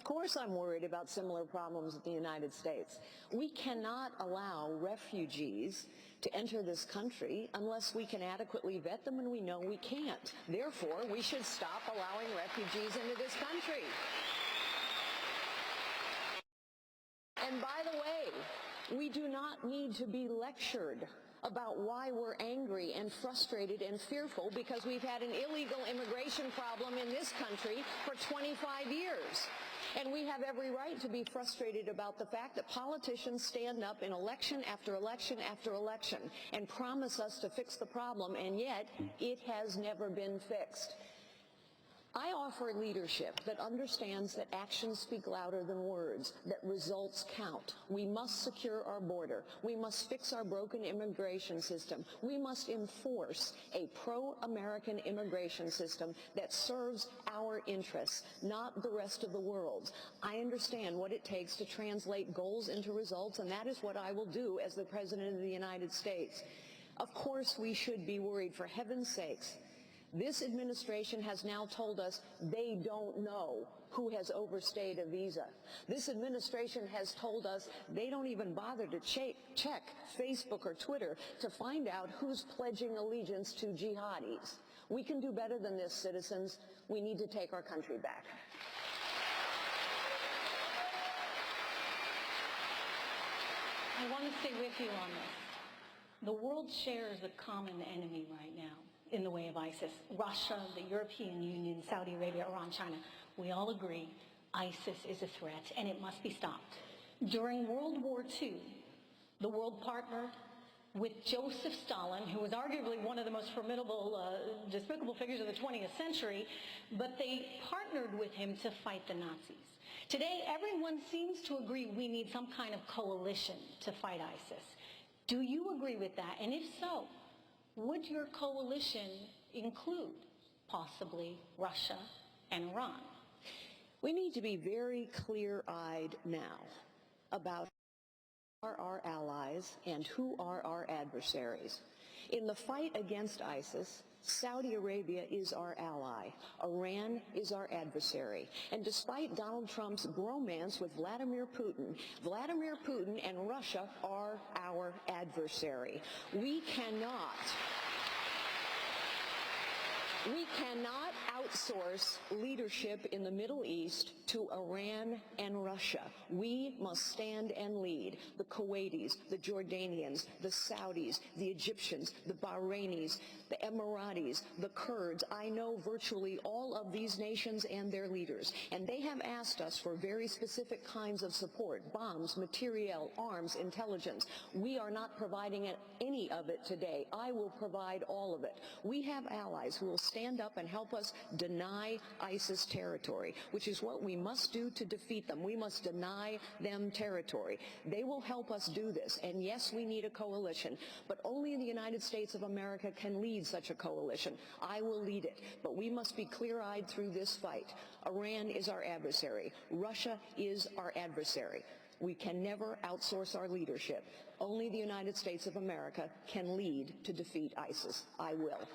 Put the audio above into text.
course I'm worried about similar problems in the United States. We cannot allow refugees to enter this country unless we can adequately vet them, and we know we can't. Therefore, we should stop allowing refugees into this country. And by the way, we do not need to be lectured about why we're angry and frustrated and fearful because we've had an illegal immigration problem in this country for 25 years. And we have every right to be frustrated about the fact that politicians stand up in election after election after election and promise us to fix the problem, and yet it has never been fixed. I offer leadership that understands that actions speak louder than words, that results count. We must secure our border. We must fix our broken immigration system. We must enforce a pro-American immigration system that serves our interests, not the rest of the world's. I understand what it takes to translate goals into results, and that is what I will do as the President of the United States. Of course, we should be worried, for heaven's sakes. This administration has now told us they don't know who has overstayed a visa. This administration has told us they don't even bother to check Facebook or Twitter to find out who's pledging allegiance to jihadis. We can do better than this, citizens. We need to take our country back. I want to stay with you on this. The world shares a common enemy right now in the way of ISIS. Russia, the European Union, Saudi Arabia, Iran, China. We all agree ISIS is a threat and it must be stopped. During World War II, the world partnered with Joseph Stalin, who was arguably one of the most formidable, despicable figures of the 20th century, but they partnered with him to fight the Nazis. Today, everyone seems to agree we need some kind of coalition to fight ISIS. Do you agree with that? And if so, would your coalition include possibly Russia and Iran? We need to be very clear-eyed now about who are our allies and who are our adversaries. In the fight against ISIS, Saudi Arabia is our ally. Iran is our adversary. And despite Donald Trump's bromance with Vladimir Putin and Russia are our adversary. We cannot outsource leadership in the Middle East to Iran and Russia. We must stand and lead. The Kuwaitis, the Jordanians, the Saudis, the Egyptians, the Bahrainis, the Emiratis, the Kurds. I know virtually all of these nations and their leaders, and they have asked us for very specific kinds of support: bombs, materiel, arms, intelligence. We are not providing any of it today. I will provide all of it. We have allies who will stand up and help us deny ISIS territory, which is what we must do to defeat them. We must deny them territory. They will help us do this. And yes, we need a coalition, but only the United States of America can lead such a coalition. I will lead it, but we must be clear-eyed through this fight. Iran is our adversary. Russia is our adversary. We can never outsource our leadership. Only the United States of America can lead to defeat ISIS. I will.